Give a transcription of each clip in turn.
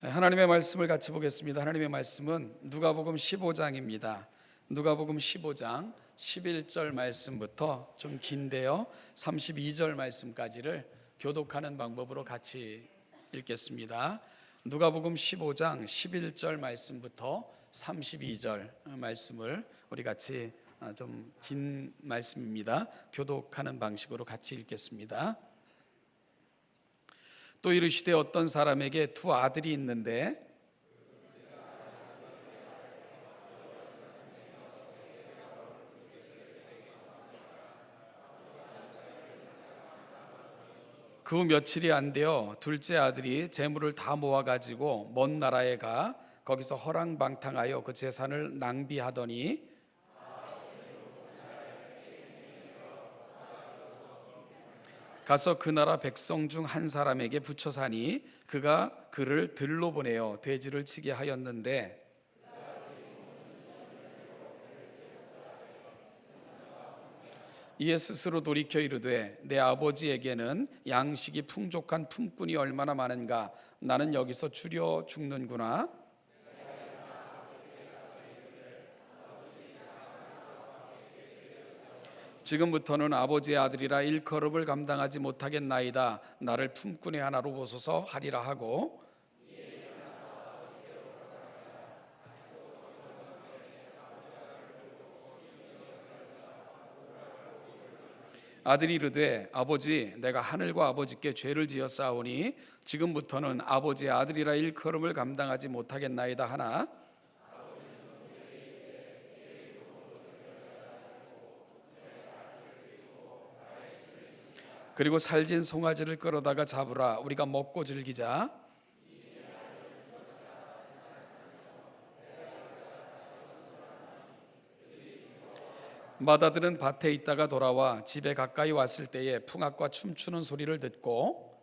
하나님의 말씀을 같이 보겠습니다. 하나님의 말씀은 누가복음 15장입니다. 누가복음 15장 11절 말씀부터 좀 긴데요, 32절 말씀까지를 교독하는 방법으로 같이 읽겠습니다. 누가복음 15장 11절 말씀부터 32절 말씀을 우리 같이 좀 긴 말씀입니다. 교독하는 방식으로 같이 읽겠습니다. 또 이르시되 어떤 사람에게 두 아들이 있는데 그 며칠이 안 되어 둘째 아들이 재물을 다 모아 가지고 먼 나라에 가 거기서 허랑방탕하여 그 재산을 낭비하더니 가서 그 나라 백성 중 한 사람에게 붙여 사니 그가 그를 들로 보내어 돼지를 치게 하였는데 이에 스스로 돌이켜 이르되 내 아버지에게는 양식이 풍족한 품꾼이 얼마나 많은가, 나는 여기서 줄여 죽는구나. 지금부터는 아버지의 아들이라 일컬음을 감당하지 못하겠나이다. 나를 품꾼의 하나로 보소서 하리라 하고, 아들이 이르되 아버지, 내가 하늘과 아버지께 죄를 지었사오니 지금부터는 아버지의 아들이라 일컬음을 감당하지 못하겠나이다 하나, 그리고 살진 송아지를 끌어다가 잡으라, 우리가 먹고 즐기자. 맏아들은 밭에 있다가 돌아와 집에 가까이 왔을 때에 풍악과 춤추는 소리를 듣고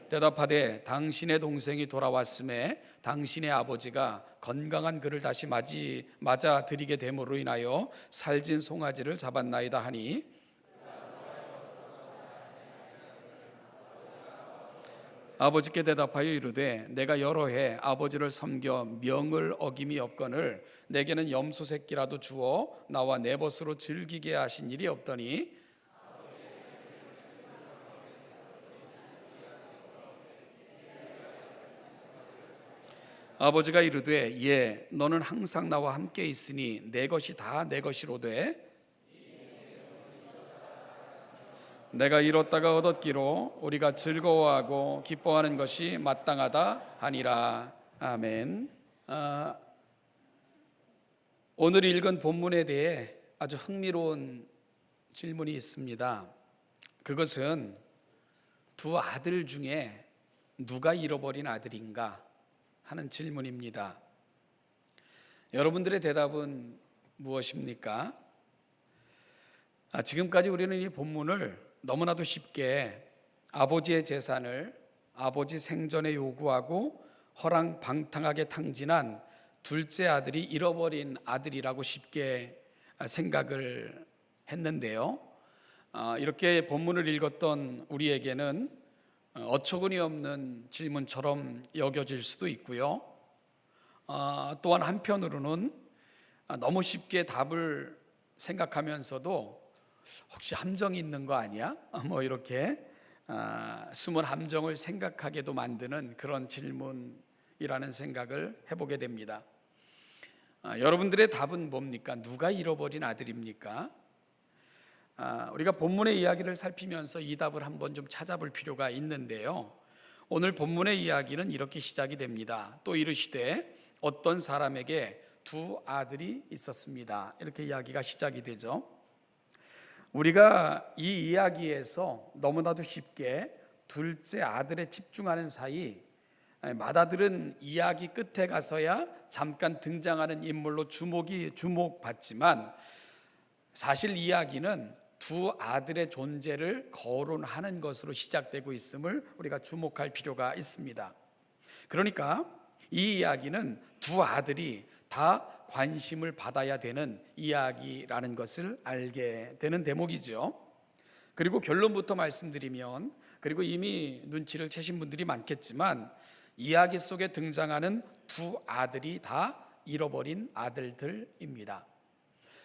대답하되 당신의 동생이 돌아왔음에 당신의 아버지가 건강한 그를 다시 맞아 드리게 됨으로 인하여 살진 송아지를 잡았나이다 하니, 아버지께 대답하여 이르되 내가 여러 해 아버지를 섬겨 명을 어김이 없거늘 내게는 염소 새끼라도 주어 나와 내 벗으로 즐기게 하신 일이 없더니, 아버지가 이르되 예, 너는 항상 나와 함께 있으니 내 것이 다 내 것이로되 내가 잃었다가 얻었기로 우리가 즐거워하고 기뻐하는 것이 마땅하다 하니라. 아멘. 오늘 읽은 본문에 대해 아주 흥미로운 질문이 있습니다. 그것은 두 아들 중에 누가 잃어버린 아들인가 하는 질문입니다. 여러분들의 대답은 무엇입니까? 지금까지 우리는 이 본문을 너무나도 쉽게 아버지의 재산을 아버지 생전에 요구하고 허랑방탕하게 탕진한 둘째 아들이 잃어버린 아들이라고 쉽게 생각을 했는데요, 이렇게 본문을 읽었던 우리에게는 어처구니 없는 질문처럼 여겨질 수도 있고요, 또한 한편으로는 너무 쉽게 답을 생각하면서도 혹시 함정이 있는 거 아니야? 뭐 이렇게 숨은 함정을 생각하게도 만드는 그런 질문이라는 생각을 해보게 됩니다. 여러분들의 답은 뭡니까? 누가 잃어버린 아들입니까? 우리가 본문의 이야기를 살피면서 이 답을 한번 좀 찾아볼 필요가 있는데요, 오늘 본문의 이야기는 이렇게 시작이 됩니다. 또 이르시되 어떤 사람에게 두 아들이 있었습니다. 이렇게 이야기가 시작이 되죠. 우리가 이 이야기에서 너무나도 쉽게 둘째 아들에 집중하는 사이 맏아들은 이야기 끝에 가서야 잠깐 등장하는 인물로 주목받지만 사실 이야기는 두 아들의 존재를 거론하는 것으로 시작되고 있음을 우리가 주목할 필요가 있습니다. 그러니까 이 이야기는 두 아들이 다 관심을 받아야 되는 이야기라는 것을 알게 되는 대목이죠. 그리고 결론부터 말씀드리면 그리고 이미 눈치를 채신 분들이 많겠지만 이야기 속에 등장하는 두 아들이 다 잃어버린 아들들입니다.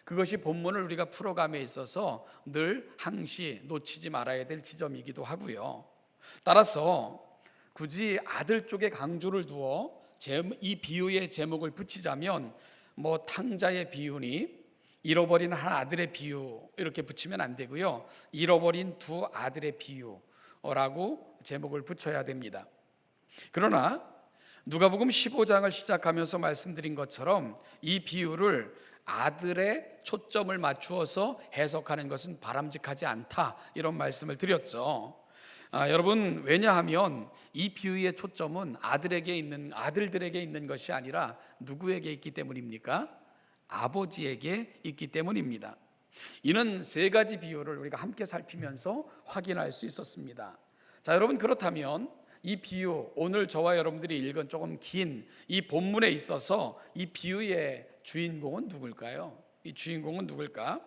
그것이 본문을 우리가 풀어감에 있어서 늘 항시 놓치지 말아야 될 지점이기도 하고요. 따라서 굳이 아들 쪽에 강조를 두어 이 비유의 제목을 붙이자면 탕자의 비유니 잃어버린 한 아들의 비유 이렇게 붙이면 안 되고요. 잃어버린 두 아들의 비유라고 제목을 붙여야 됩니다. 그러나 누가복음 15장을 시작하면서 말씀드린 것처럼 이 비유를 아들의 초점을 맞추어서 해석하는 것은 바람직하지 않다, 이런 말씀을 드렸죠. 여러분, 왜냐하면 이 비유의 초점은 아들들에게 있는 것이 아니라 누구에게 있기 때문입니까? 아버지에게 있기 때문입니다. 이는 세 가지 비유를 우리가 함께 살피면서 확인할 수 있었습니다. 자, 여러분, 그렇다면 이 비유, 오늘 저와 여러분들이 읽은 조금 긴 이 본문에 있어서 이 비유의 주인공은 누굴까요? 이 주인공은 누굴까?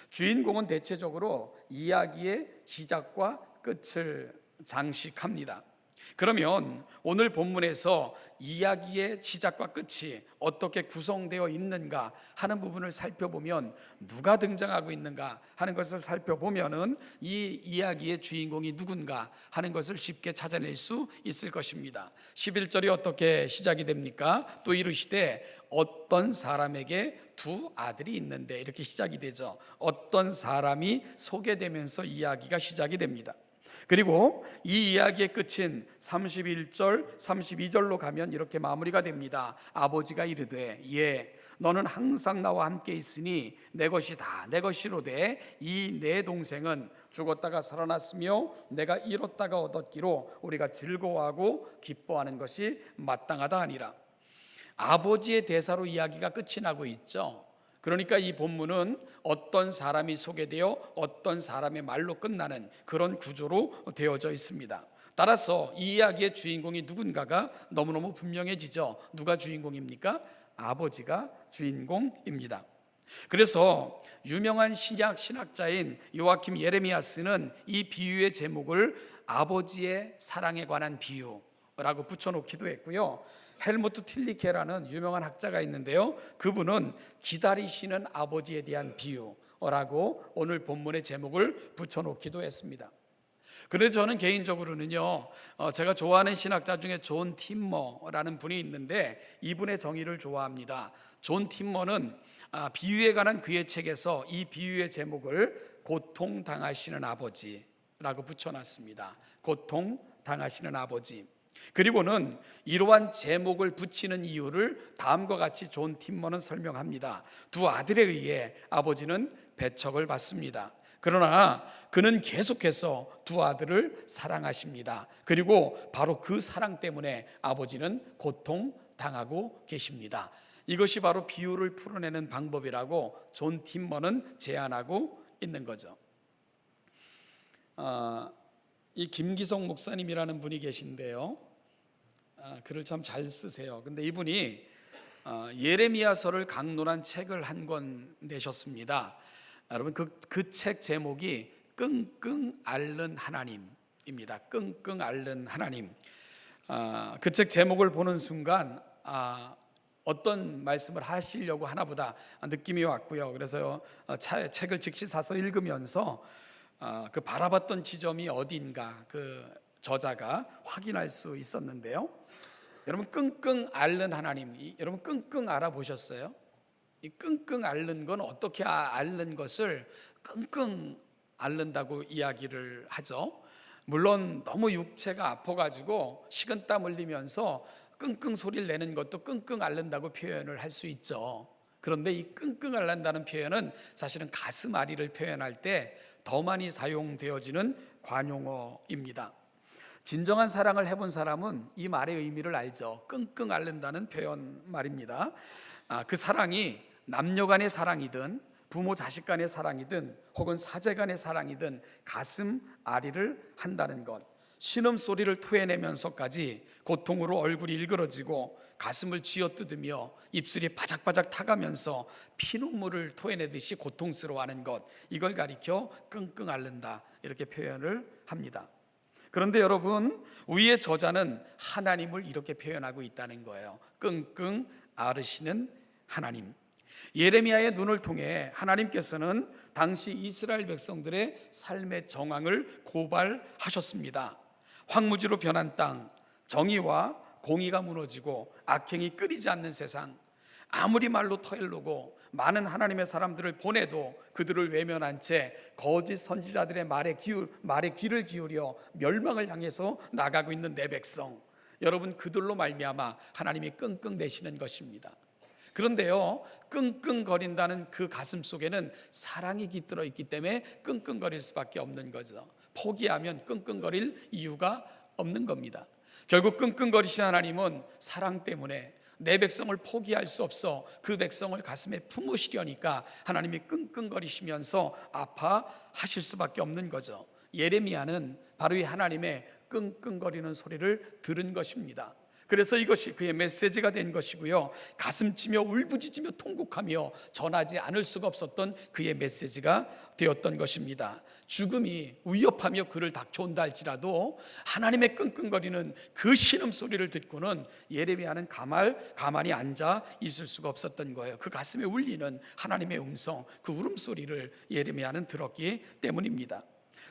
주인공은 대체적으로 이야기의 시작과 끝을 장식합니다. 그러면 오늘 본문에서 이야기의 시작과 끝이 어떻게 구성되어 있는가 하는 부분을 살펴보면, 누가 등장하고 있는가 하는 것을 살펴보면은 이 이야기의 주인공이 누군가 하는 것을 쉽게 찾아낼 수 있을 것입니다. 11절이 어떻게 시작이 됩니까? 또 이르시되 어떤 사람에게 두 아들이 있는데, 이렇게 시작이 되죠. 어떤 사람이 소개되면서 이야기가 시작이 됩니다. 그리고 이 이야기의 끝인 31절, 32절로 가면 이렇게 마무리가 됩니다. 아버지가 이르되 너는 항상 나와 함께 있으니 내 것이다, 내 것이로되 이 내 동생은 죽었다가 살아났으며 내가 잃었다가 얻었기로 우리가 즐거워하고 기뻐하는 것이 마땅하다 하니라. 아버지의 대사로 이야기가 끝이 나고 있죠. 그러니까 이 본문은 어떤 사람이 소개되어 어떤 사람의 말로 끝나는 그런 구조로 되어져 있습니다. 따라서 이 이야기의 주인공이 누군가가 너무너무 분명해지죠. 누가 주인공입니까? 아버지가 주인공입니다. 그래서 유명한 신학자인 요아킴 예레미야스는 이 비유의 제목을 아버지의 사랑에 관한 비유라고 붙여놓기도 했고요. 헬무트 틸리케라는 유명한 학자가 있는데요, 그분은 기다리시는 아버지에 대한 비유라고 오늘 본문의 제목을 붙여놓기도 했습니다. 그런데 저는 개인적으로는요, 제가 좋아하는 신학자 중에 존 팀머라는 분이 있는데 이분의 정의를 좋아합니다. 존 팀머는 비유에 관한 그의 책에서 이 비유의 제목을 고통당하시는 아버지라고 붙여놨습니다. 고통당하시는 아버지. 그리고는 이러한 제목을 붙이는 이유를 다음과 같이 존 팀머는 설명합니다. 두 아들에 의해 아버지는 배척을 받습니다. 그러나 그는 계속해서 두 아들을 사랑하십니다. 그리고 바로 그 사랑 때문에 아버지는 고통당하고 계십니다. 이것이 바로 비유를 풀어내는 방법이라고 존 팀머는 제안하고 있는 거죠. 이 김기성 목사님이라는 분이 계신데요, 글을 참 잘 쓰세요. 근데 이분이 예레미야서를 강론한 책을 한 권 내셨습니다. 여러분, 그 책 제목이 끙끙 앓는 하나님입니다. 끙끙 앓는 하나님. 그 책 제목을 보는 순간 어떤 말씀을 하시려고 하나보다 느낌이 왔고요. 그래서 책을 즉시 사서 읽으면서 그 바라봤던 지점이 어딘가 그 저자가 확인할 수 있었는데요. 여러분, 끙끙 앓는 하나님, 여러분 끙끙 알아보셨어요? 이 끙끙 앓는 건 어떻게 앓는 것을 끙끙 앓는다고 이야기를 하죠. 물론 너무 육체가 아파가지고 식은땀 흘리면서 끙끙 소리를 내는 것도 끙끙 앓는다고 표현을 할 수 있죠. 그런데 이 끙끙 앓는다는 표현은 사실은 가슴 앓이를 표현할 때 더 많이 사용되어지는 관용어입니다. 진정한 사랑을 해본 사람은 이 말의 의미를 알죠. 끙끙 앓는다는 표현 말입니다. 그 사랑이 남녀 간의 사랑이든 부모 자식 간의 사랑이든 혹은 사제 간의 사랑이든 가슴 앓이를 한다는 것, 신음소리를 토해내면서까지 고통으로 얼굴이 일그러지고 가슴을 쥐어뜯으며 입술이 바작바작 타가면서 피눈물을 토해내듯이 고통스러워하는 것, 이걸 가리켜 끙끙 앓는다 이렇게 표현을 합니다. 그런데 여러분, 위의 저자는 하나님을 이렇게 표현하고 있다는 거예요. 끙끙 앓으시는 하나님. 예레미야의 눈을 통해 하나님께서는 당시 이스라엘 백성들의 삶의 정황을 고발하셨습니다. 황무지로 변한 땅, 정의와 공의가 무너지고 악행이 끊이지 않는 세상, 아무리 말로 터일르고 많은 하나님의 사람들을 보내도 그들을 외면한 채 거짓 선지자들의 말에 귀를 기울여 멸망을 향해서 나가고 있는 내 백성, 여러분, 그들로 말미암아 하나님이 끙끙대시는 것입니다. 그런데요, 끙끙거린다는 그 가슴 속에는 사랑이 깃들어 있기 때문에 끙끙거릴 수밖에 없는 거죠. 포기하면 끙끙거릴 이유가 없는 겁니다. 결국 끙끙거리신 하나님은 사랑 때문에 내 백성을 포기할 수 없어 그 백성을 가슴에 품으시려니까 하나님이 끙끙거리시면서 아파하실 수밖에 없는 거죠. 예레미야는 바로 이 하나님의 끙끙거리는 소리를 들은 것입니다. 그래서 이것이 그의 메시지가 된 것이고요, 가슴치며 울부짖으며 통곡하며 전하지 않을 수가 없었던 그의 메시지가 되었던 것입니다. 죽음이 위협하며 그를 닥쳐온다 할지라도 하나님의 끙끙거리는 그 신음소리를 듣고는 예레미야는 가만히 앉아 있을 수가 없었던 거예요. 그 가슴에 울리는 하나님의 음성, 그 울음소리를 예레미야는 들었기 때문입니다.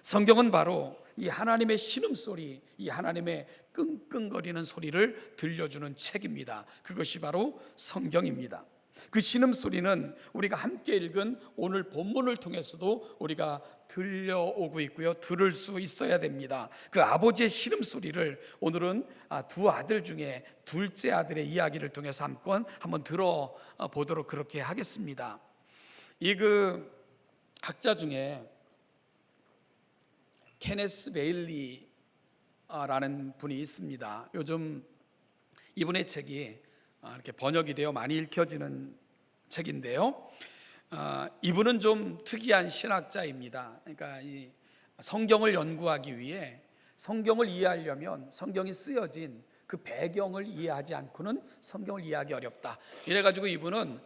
성경은 바로 이 하나님의 신음소리, 이 하나님의 끙끙거리는 소리를 들려주는 책입니다. 그것이 바로 성경입니다. 그 신음소리는 우리가 함께 읽은 오늘 본문을 통해서도 우리가 들려오고 있고요, 들을 수 있어야 됩니다. 그 아버지의 신음소리를 오늘은 두 아들 중에 둘째 아들의 이야기를 통해서 한번 들어보도록 그렇게 하겠습니다. 이 그 학자 중에 케네스 베일리라는 분이 있습니다. 요즘 이분의 책이 이렇게 번역이 되어 많이 읽혀지는 책인데요, 이분은 좀 특이한 신학자입니다. 그러니까 이 성경을 연구하기 위해 성경을 이해하려면 성경이 쓰여진 그 배경을 이해하지 않고는 성경을 이해하기 어렵다. 이래가지고 이분은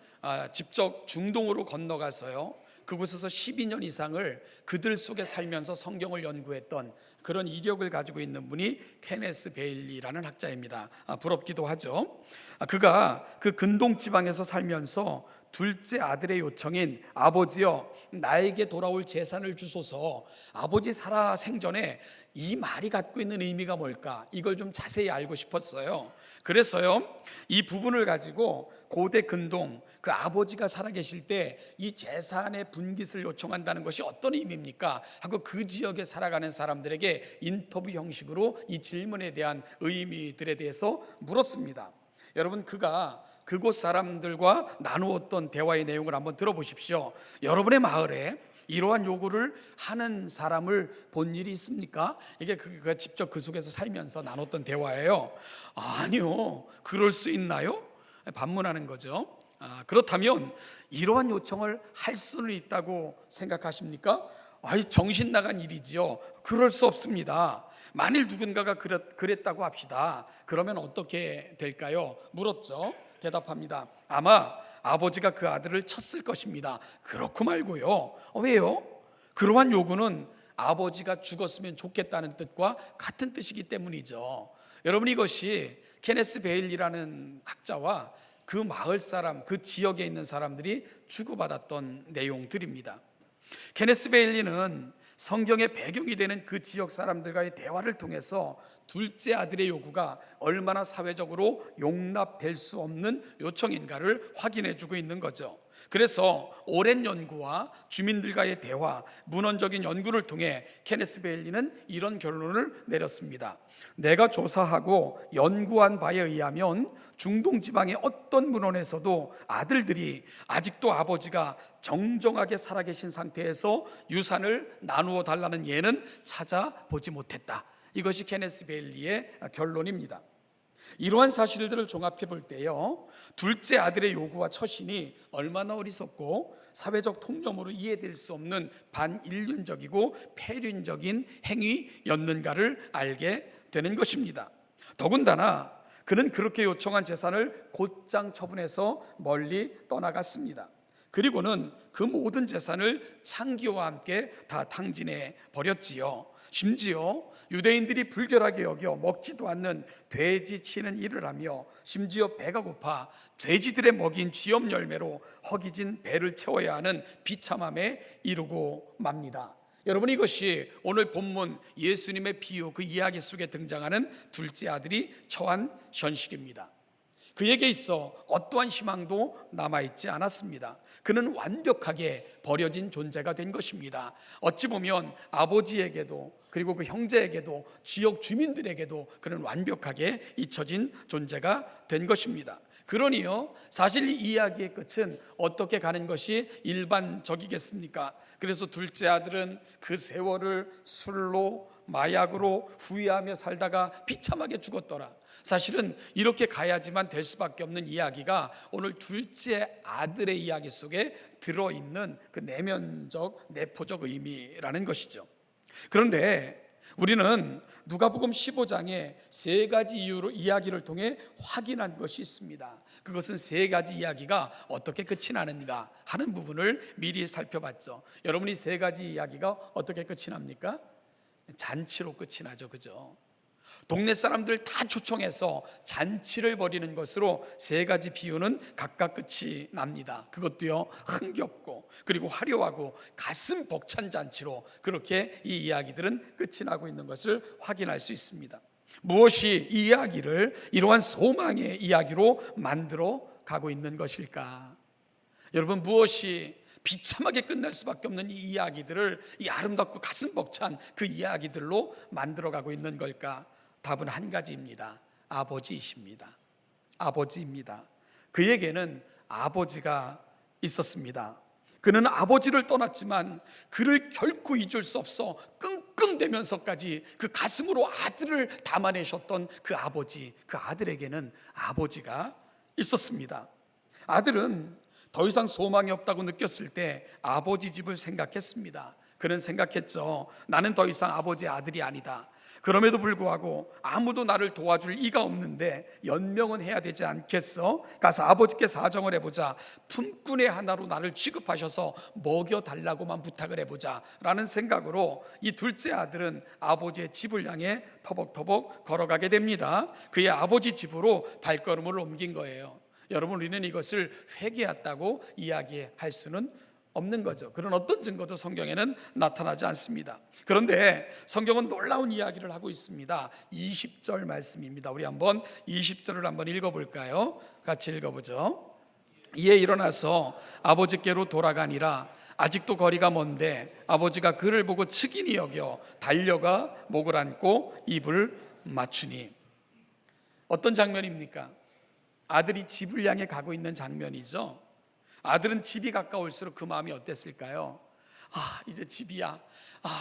직접 중동으로 건너가서요, 그곳에서 12년 이상을 그들 속에 살면서 성경을 연구했던 그런 이력을 가지고 있는 분이 케네스 베일리라는 학자입니다. 부럽기도 하죠. 그가 그 근동 지방에서 살면서 둘째 아들의 요청인 아버지여 나에게 돌아올 재산을 주소서, 아버지 살아 생전에 이 말이 갖고 있는 의미가 뭘까, 이걸 좀 자세히 알고 싶었어요. 그래서요, 이 부분을 가지고 고대 근동, 그 아버지가 살아계실 때 이 재산의 분깃을 요청한다는 것이 어떤 의미입니까 하고 그 지역에 살아가는 사람들에게 인터뷰 형식으로 이 질문에 대한 의미들에 대해서 물었습니다. 여러분, 그가 그곳 사람들과 나누었던 대화의 내용을 한번 들어보십시오. 여러분의 마을에 이러한 요구를 하는 사람을 본 일이 있습니까? 이게 그가 직접 그 속에서 살면서 나눴던 대화예요. 아니요, 그럴 수 있나요? 반문하는 거죠. 그렇다면 이러한 요청을 할 수는 있다고 생각하십니까? 정신 나간 일이지요. 그럴 수 없습니다. 만일 누군가가 그랬다고 합시다. 그러면 어떻게 될까요? 물었죠. 대답합니다. 아마 아버지가 그 아들을 쳤을 것입니다. 그렇고 말고요. 왜요? 그러한 요구는 아버지가 죽었으면 좋겠다는 뜻과 같은 뜻이기 때문이죠. 여러분, 이것이 케네스 베일리라는 학자와 그 마을 사람, 그 지역에 있는 사람들이 주고받았던 내용들입니다. 케네스 베일리는 성경의 배경이 되는 그 지역 사람들과의 대화를 통해서 둘째 아들의 요구가 얼마나 사회적으로 용납될 수 없는 요청인가를 확인해 주고 있는 거죠. 그래서 오랜 연구와 주민들과의 대화, 문헌적인 연구를 통해 케네스 베일리는 이런 결론을 내렸습니다. 내가 조사하고 연구한 바에 의하면 중동 지방의 어떤 문헌에서도 아들들이 아직도 아버지가 정정하게 살아계신 상태에서 유산을 나누어 달라는 예는 찾아보지 못했다. 이것이 케네스 베일리의 결론입니다. 이러한 사실들을 종합해 볼 때요, 둘째 아들의 요구와 처신이 얼마나 어리석고 사회적 통념으로 이해될 수 없는 반인륜적이고 폐륜적인 행위였는가를 알게 되는 것입니다. 더군다나 그는 그렇게 요청한 재산을 곧장 처분해서 멀리 떠나갔습니다. 그리고는 그 모든 재산을 창기와 함께 다 탕진해 버렸지요. 심지어 유대인들이 불결하게 여겨 먹지도 않는 돼지 치는 일을 하며 심지어 배가 고파 돼지들의 먹인 쥐염 열매로 허기진 배를 채워야 하는 비참함에 이르고 맙니다. 여러분, 이것이 오늘 본문 예수님의 비유 그 이야기 속에 등장하는 둘째 아들이 처한 현실입니다. 그에게 있어 어떠한 희망도 남아있지 않았습니다. 그는 완벽하게 버려진 존재가 된 것입니다. 어찌 보면 아버지에게도 그리고 그 형제에게도 지역 주민들에게도 그는 완벽하게 잊혀진 존재가 된 것입니다. 그러니요, 사실 이 이야기의 끝은 어떻게 가는 것이 일반적이겠습니까? 그래서 둘째 아들은 그 세월을 술로 마약으로 후회하며 살다가 비참하게 죽었더라. 사실은 이렇게 가야지만 될 수밖에 없는 이야기가 오늘 둘째 아들의 이야기 속에 들어있는 그 내면적 내포적 의미라는 것이죠. 그런데 우리는 누가복음 15장에 세 가지 이유로 이야기를 통해 확인한 것이 있습니다. 그것은 세 가지 이야기가 어떻게 끝이 나는가 하는 부분을 미리 살펴봤죠. 여러분이 세 가지 이야기가 어떻게 끝이 납니까? 잔치로 끝이 나죠. 그죠? 동네 사람들 다 초청해서 잔치를 벌이는 것으로 세 가지 비유는 각각 끝이 납니다. 그것도요, 흥겹고 그리고 화려하고 가슴 벅찬 잔치로 그렇게 이 이야기들은 끝이 나고 있는 것을 확인할 수 있습니다. 무엇이 이 이야기를 이러한 소망의 이야기로 만들어 가고 있는 것일까? 여러분, 무엇이 비참하게 끝날 수밖에 없는 이 이야기들을 이 아름답고 가슴 벅찬 그 이야기들로 만들어가고 있는 걸까? 답은 한 가지입니다. 아버지이십니다. 아버지입니다. 그에게는 아버지가 있었습니다. 그는 아버지를 떠났지만 그를 결코 잊을 수 없어 끙끙대면서까지 그 가슴으로 아들을 담아내셨던 그 아버지, 그 아들에게는 아버지가 있었습니다. 아들은 더 이상 소망이 없다고 느꼈을 때 아버지 집을 생각했습니다. 그는 생각했죠. 나는 더 이상 아버지의 아들이 아니다. 그럼에도 불구하고 아무도 나를 도와줄 이가 없는데 연명은 해야 되지 않겠어? 가서 아버지께 사정을 해보자. 품꾼의 하나로 나를 취급하셔서 먹여달라고만 부탁을 해보자 라는 생각으로 이 둘째 아들은 아버지의 집을 향해 터벅터벅 걸어가게 됩니다. 그의 아버지 집으로 발걸음을 옮긴 거예요. 여러분, 우리는 이것을 회개했다고 이야기할 수는 없는 거죠. 그런 어떤 증거도 성경에는 나타나지 않습니다. 그런데 성경은 놀라운 이야기를 하고 있습니다. 20절 말씀입니다. 우리 한번 20절을 한번 읽어볼까요? 같이 읽어보죠. 이에 일어나서 아버지께로 돌아가니라. 아직도 거리가 먼데 아버지가 그를 보고 측은히 여겨 달려가 목을 안고 입을 맞추니. 어떤 장면입니까? 아들이 집을 향해 가고 있는 장면이죠. 아들은 집이 가까울수록 그 마음이 어땠을까요? 이제 집이야.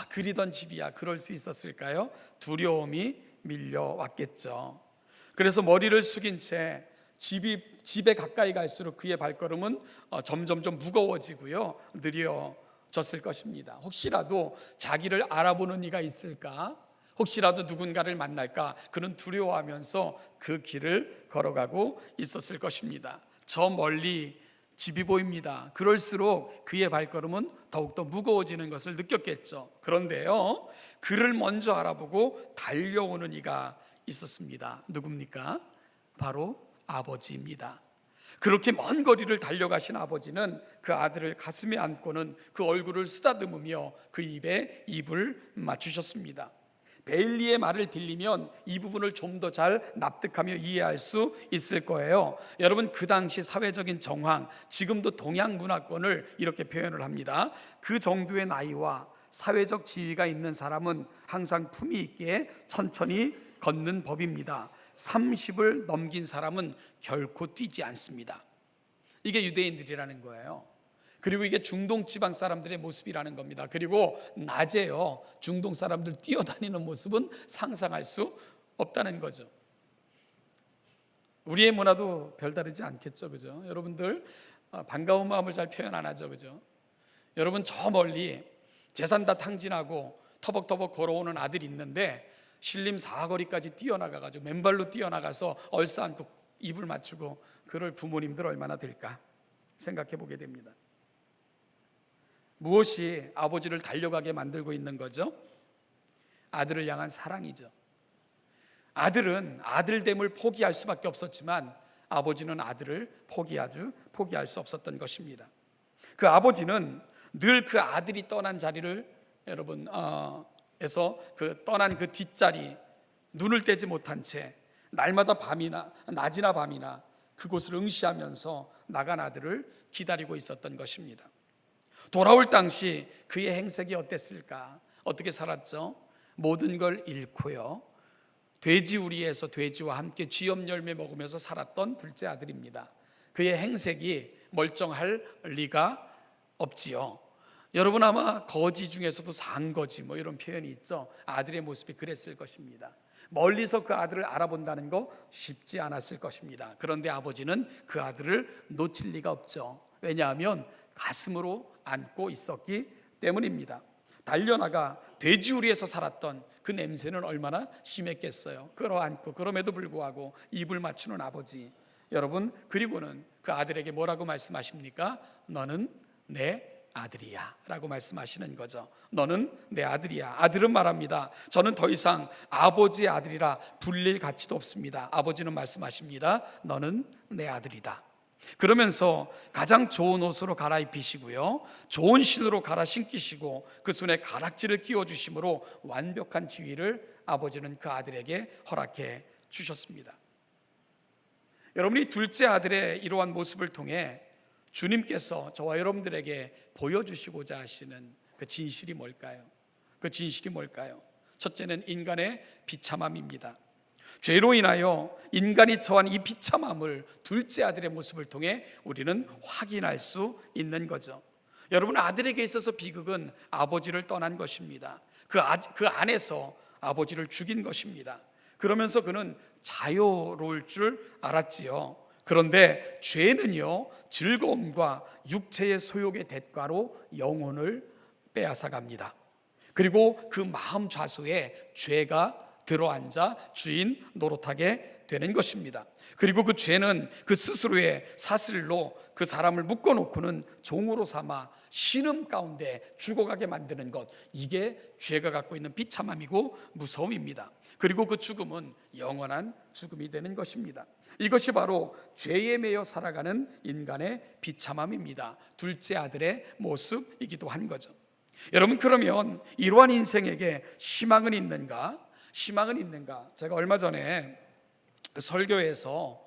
그리던 집이야. 그럴 수 있었을까요? 두려움이 밀려왔겠죠. 그래서 머리를 숙인 채 집에 가까이 갈수록 그의 발걸음은 점점점 무거워지고요, 느려졌을 것입니다. 혹시라도 자기를 알아보는 이가 있을까? 혹시라도 누군가를 만날까? 그는 두려워하면서 그 길을 걸어가고 있었을 것입니다. 저 멀리 집이 보입니다. 그럴수록 그의 발걸음은 더욱더 무거워지는 것을 느꼈겠죠. 그런데요, 그를 먼저 알아보고 달려오는 이가 있었습니다. 누굽니까? 바로 아버지입니다. 그렇게 먼 거리를 달려가신 아버지는 그 아들을 가슴에 안고는 그 얼굴을 쓰다듬으며 그 입에 입을 맞추셨습니다. 베일리의 말을 빌리면 이 부분을 좀 더 잘 납득하며 이해할 수 있을 거예요. 여러분, 그 당시 사회적인 정황, 지금도 동양 문화권을 이렇게 표현을 합니다. 그 정도의 나이와 사회적 지위가 있는 사람은 항상 품위 있게 천천히 걷는 법입니다. 30을 넘긴 사람은 결코 뛰지 않습니다. 이게 유대인들이라는 거예요. 그리고 이게 중동 지방 사람들의 모습이라는 겁니다. 그리고 낮에요, 중동 사람들 뛰어다니는 모습은 상상할 수 없다는 거죠. 우리의 문화도 별다르지 않겠죠. 그죠? 여러분들 반가운 마음을 잘 표현 안 하죠. 그죠? 여러분, 저 멀리 재산 다 탕진하고 터벅터벅 걸어오는 아들이 있는데 신림 사거리까지 뛰어나가가지고 맨발로 뛰어나가서 얼싸안고 입을 맞추고 그럴 부모님들 얼마나 될까 생각해 보게 됩니다. 무엇이 아버지를 달려가게 만들고 있는 거죠? 아들을 향한 사랑이죠. 아들은 아들됨을 포기할 수밖에 없었지만 아버지는 아들을 포기할 수 없었던 것입니다. 그 아버지는 늘 그 아들이 떠난 자리를 여러분 에서 그 떠난 그 뒷자리 눈을 떼지 못한 채 날마다 낮이나 밤이나 그곳을 응시하면서 나간 아들을 기다리고 있었던 것입니다. 돌아올 당시 그의 행색이 어땠을까? 어떻게 살았죠? 모든 걸 잃고요, 돼지우리에서 돼지와 함께 쥐염 열매 먹으면서 살았던 둘째 아들입니다. 그의 행색이 멀쩡할 리가 없지요. 여러분 아마 거지 중에서도 산거지 이런 표현이 있죠. 아들의 모습이 그랬을 것입니다. 멀리서 그 아들을 알아본다는 거 쉽지 않았을 것입니다. 그런데 아버지는 그 아들을 놓칠 리가 없죠. 왜냐하면 가슴으로 안고 있었기 때문입니다. 달려나가 돼지우리에서 살았던 그 냄새는 얼마나 심했겠어요. 끌어안고 그럼에도 불구하고 입을 맞추는 아버지. 여러분, 그리고는 그 아들에게 뭐라고 말씀하십니까? 너는 내 아들이야 라고 말씀하시는 거죠. 너는 내 아들이야. 아들은 말합니다. 저는 더 이상 아버지의 아들이라 불릴 가치도 없습니다. 아버지는 말씀하십니다. 너는 내 아들이다. 그러면서 가장 좋은 옷으로 갈아입히시고요, 좋은 신으로 갈아 신기시고 그 손에 가락지를 끼워주심으로 완벽한 지위를 아버지는 그 아들에게 허락해 주셨습니다. 여러분이 둘째 아들의 이러한 모습을 통해 주님께서 저와 여러분들에게 보여주시고자 하시는 그 진실이 뭘까요? 그 진실이 뭘까요? 첫째는 인간의 비참함입니다. 죄로 인하여 인간이 처한 이 비참함을 둘째 아들의 모습을 통해 우리는 확인할 수 있는 거죠. 여러분, 아들에게 있어서 비극은 아버지를 떠난 것입니다. 그 안에서 아버지를 죽인 것입니다. 그러면서 그는 자유로울 줄 알았지요. 그런데 죄는요, 즐거움과 육체의 소욕의 대가로 영혼을 빼앗아 갑니다. 그리고 그 마음 좌소에 죄가 들어앉아 주인 노릇하게 되는 것입니다. 그리고 그 죄는 그 스스로의 사슬로 그 사람을 묶어놓고는 종으로 삼아 신음 가운데 죽어가게 만드는 것, 이게 죄가 갖고 있는 비참함이고 무서움입니다. 그리고 그 죽음은 영원한 죽음이 되는 것입니다. 이것이 바로 죄에 매여 살아가는 인간의 비참함입니다. 둘째 아들의 모습이기도 한 거죠. 여러분, 그러면 이러한 인생에게 희망은 있는가? 희망은 있는가? 제가 얼마 전에 설교에서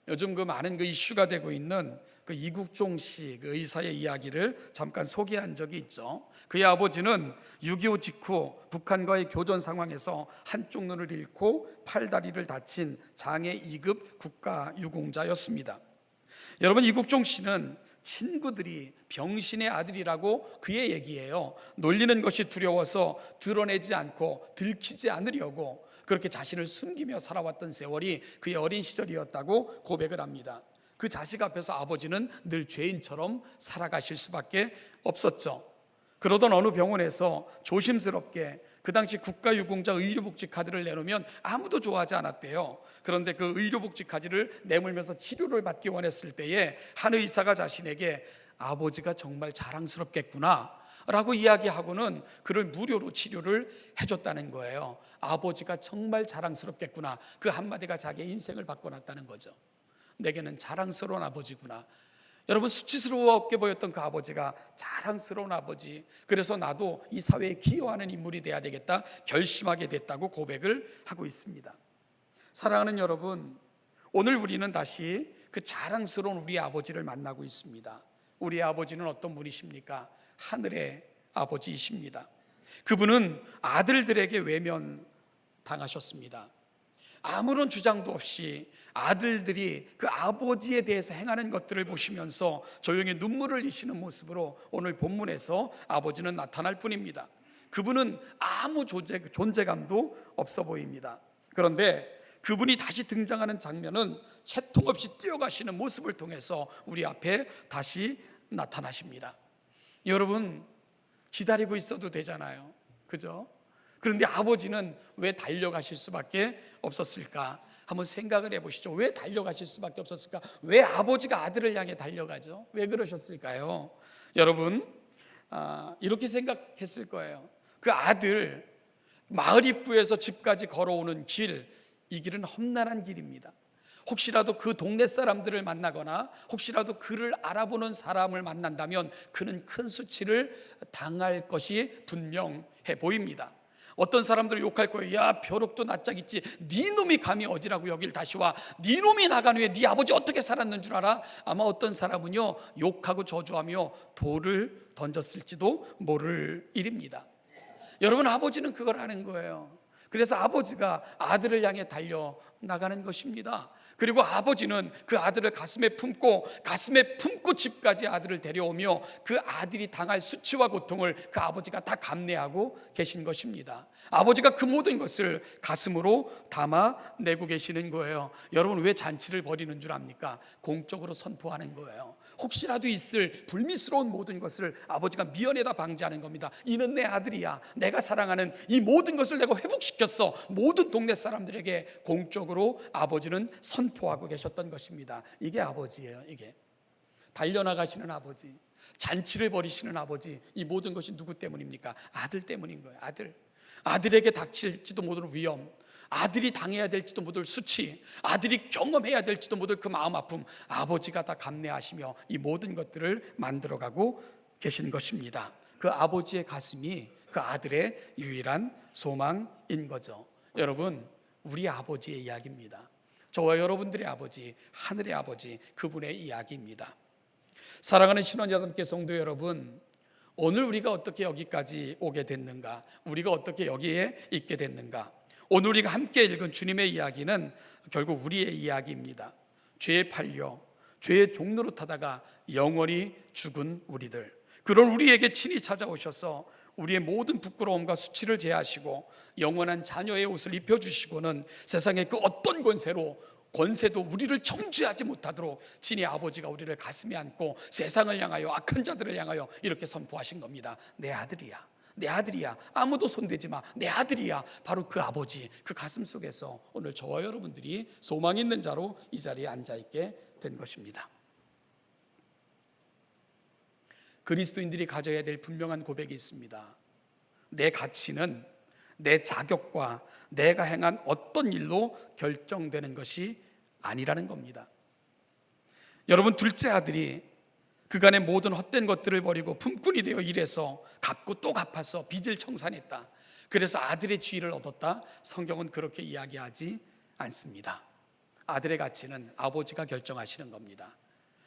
요즘 그 많은 그 이슈가 되고 있는 그 이국종 씨 그 의사의 이야기를 잠깐 소개한 적이 있죠. 그의 아버지는 6.25 직후 북한과의 교전 상황에서 한쪽 눈을 잃고 팔다리를 다친 장애 2급 국가유공자였습니다. 여러분, 이국종 씨는 친구들이 병신의 아들이라고 그의 얘기예요. 놀리는 것이 두려워서 드러내지 않고 들키지 않으려고 그렇게 자신을 숨기며 살아왔던 세월이 그의 어린 시절이었다고 고백을 합니다. 그 자식 앞에서 아버지는 늘 죄인처럼 살아가실 수밖에 없었죠. 그러던 어느 병원에서 조심스럽게 그 당시 국가유공자 의료복지 카드를 내놓으면 아무도 좋아하지 않았대요. 그런데 그 의료복지 카드를 내밀면서 치료를 받기 원했을 때에 한 의사가 자신에게 아버지가 정말 자랑스럽겠구나 라고 이야기하고는 그를 무료로 치료를 해줬다는 거예요. 아버지가 정말 자랑스럽겠구나, 그 한마디가 자기의 인생을 바꿔놨다는 거죠. 내게는 자랑스러운 아버지구나. 여러분, 수치스러웠게 보였던 그 아버지가 자랑스러운 아버지, 그래서 나도 이 사회에 기여하는 인물이 돼야 되겠다 결심하게 됐다고 고백을 하고 있습니다. 사랑하는 여러분, 오늘 우리는 다시 그 자랑스러운 우리 아버지를 만나고 있습니다. 우리 아버지는 어떤 분이십니까? 하늘의 아버지이십니다. 그분은 아들들에게 외면당하셨습니다. 아무런 주장도 없이 아들들이 그 아버지에 대해서 행하는 것들을 보시면서 조용히 눈물을 흘리시는 모습으로 오늘 본문에서 아버지는 나타날 뿐입니다. 그분은 아무 존재감도 없어 보입니다. 그런데 그분이 다시 등장하는 장면은 채통 없이 뛰어가시는 모습을 통해서 우리 앞에 다시 나타나십니다. 여러분, 기다리고 있어도 되잖아요, 그죠? 그런데 아버지는 왜 달려가실 수밖에 없었을까? 한번 생각을 해보시죠. 왜 달려가실 수밖에 없었을까? 왜 아버지가 아들을 향해 달려가죠? 왜 마을 입구에서 집까지 걸어오는 길, 이 길은 험난한 길입니다. 혹시라도 그 동네 사람들을 만나거나 혹시라도 그를 알아보는 사람을 만난다면 그는 큰 수치를 당할 것이 분명해 보입니다. 어떤 사람들은 욕할 거예요. 야, 벼룩도 낯짝 있지. 네 놈이 감히 어디라고 여길 다시 와. 네 놈이 나간 후에 네 아버지 어떻게 살았는 줄 알아? 아마 어떤 사람은요, 욕하고 저주하며 돌을 던졌을지도 모를 일입니다. 여러분, 아버지는 그걸 아는 거예요. 그래서 아버지가 아들을 향해 달려나가는 것입니다. 그리고 아버지는 그 아들을 가슴에 품고 집까지 아들을 데려오며 그 아들이 당할 수치와 고통을 그 아버지가 다 감내하고 계신 것입니다. 아버지가 그 모든 것을 가슴으로 담아내고 계시는 거예요. 여러분, 왜 잔치를 벌이는 줄 압니까? 공적으로 선포하는 거예요. 혹시라도 있을 불미스러운 모든 것을 아버지가 미연에다 방지하는 겁니다. 이는 내 아들이야. 내가 사랑하는 이 모든 것을 내가 회복시켰어. 모든 동네 사람들에게 공적으로 아버지는 선포하고 계셨던 것입니다. 이게 아버지예요. 이게 달려나가시는 아버지, 잔치를 벌이시는 아버지, 이 모든 것이 누구 때문입니까? 아들 때문인 거예요. 아들에게 닥칠지도 모를 위험, 아들이 당해야 될지도 모를 수치, 아들이 경험해야 될지도 모를 그 마음 아픔, 아버지가 다 감내하시며 이 모든 것들을 만들어가고 계신 것입니다. 그 아버지의 가슴이 그 아들의 유일한 소망인 거죠. 여러분, 우리 아버지의 이야기입니다. 저와 여러분들의 아버지, 하늘의 아버지, 그분의 이야기입니다. 사랑하는 신원여러분께 성도 여러분, 오늘 우리가 어떻게 여기까지 오게 됐는가? 우리가 어떻게 여기에 있게 됐는가? 오늘 우리가 함께 읽은 주님의 이야기는 결국 우리의 이야기입니다. 죄에 팔려 죄의 종로로 타다가 영원히 죽은 우리들, 그런 우리에게 친히 찾아오셔서 우리의 모든 부끄러움과 수치를 제하시고 영원한 자녀의 옷을 입혀주시고는 세상의 그 어떤 권세도 우리를 정죄하지 못하도록 친히 아버지가 우리를 가슴에 안고 세상을 향하여 악한 자들을 향하여 이렇게 선포하신 겁니다. 내 아들이야, 내 아들이야, 아무도 손대지 마, 내 아들이야. 바로 그 아버지, 그 가슴 속에서 오늘 저와 여러분들이 소망 있는 자로 이 자리에 앉아있게 된 것입니다. 그리스도인들이 가져야 될 분명한 고백이 있습니다. 내 가치는 내 자격과 내가 행한 어떤 일로 결정되는 것이 아니라는 겁니다. 여러분, 둘째 아들이 그간의 모든 헛된 것들을 버리고 품꾼이 되어 일해서 갚고 또 갚아서 빚을 청산했다. 그래서 아들의 지위를 얻었다. 성경은 그렇게 이야기하지 않습니다. 아들의 가치는 아버지가 결정하시는 겁니다.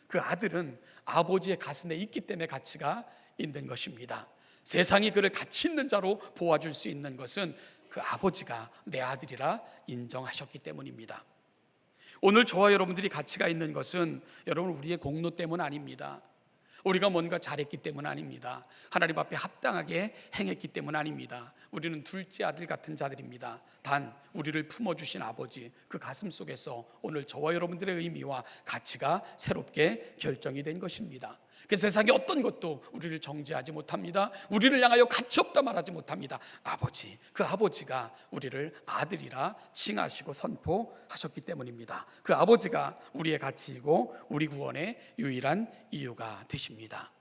그 아들은 아버지의 가슴에 있기 때문에 가치가 있는 것입니다. 세상이 그를 가치 있는 자로 보아줄 수 있는 것은 그 아버지가 내 아들이라 인정하셨기 때문입니다. 오늘 저와 여러분들이 가치가 있는 것은 여러분 우리의 공로 때문 아닙니다. 우리가 뭔가 잘했기 때문 아닙니다. 하나님 앞에 합당하게 행했기 때문 아닙니다. 우리는 둘째 아들 같은 자들입니다. 단 우리를 품어주신 아버지, 그 가슴 속에서 오늘 저와 여러분들의 의미와 가치가 새롭게 결정이 된 것입니다. 그 세상의 어떤 것도 우리를 정죄하지 못합니다. 우리를 향하여 가치없다 말하지 못합니다. 아버지, 그 아버지가 우리를 아들이라 칭하시고 선포하셨기 때문입니다. 그 아버지가 우리의 가치이고 우리 구원의 유일한 이유가 되십니다.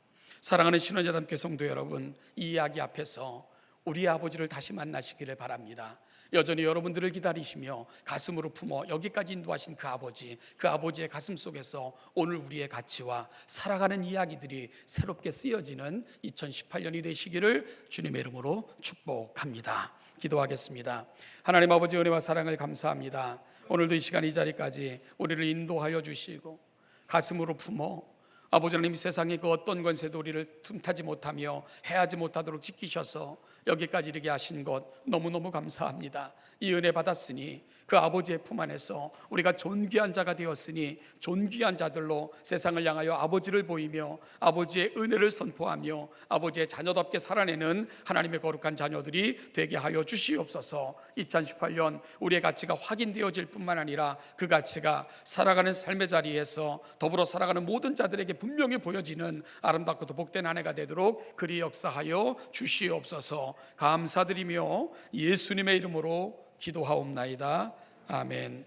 사랑하는 신원여담교 성도 여러분, 이 이야기 앞에서 우리 아버지를 다시 만나시기를 바랍니다. 여전히 여러분들을 기다리시며 가슴으로 품어 여기까지 인도하신 그 아버지의 가슴 속에서 오늘 우리의 가치와 살아가는 이야기들이 새롭게 쓰여지는 2018년이 되시기를 주님의 이름으로 축복합니다. 기도하겠습니다. 하나님 아버지, 은혜와 사랑을 감사합니다. 오늘도 이 시간 이 자리까지 우리를 인도하여 주시고 가슴으로 품어 아버지 하나님, 세상의 그 어떤 권세도 우리를 틈타지 못하며 해하지 못하도록 지키셔서 여기까지 이르게 하신 것 너무너무 감사합니다. 이 은혜 받았으니 그 아버지의 품 안에서 우리가 존귀한 자가 되었으니 존귀한 자들로 세상을 향하여 아버지를 보이며 아버지의 은혜를 선포하며 아버지의 자녀답게 살아내는 하나님의 거룩한 자녀들이 되게 하여 주시옵소서. 2018년 우리의 가치가 확인되어질 뿐만 아니라 그 가치가 살아가는 삶의 자리에서 더불어 살아가는 모든 자들에게 분명히 보여지는 아름답고도 복된 한 해가 되도록 그리 역사하여 주시옵소서. 감사드리며 예수님의 이름으로 기도하옵나이다. 아멘.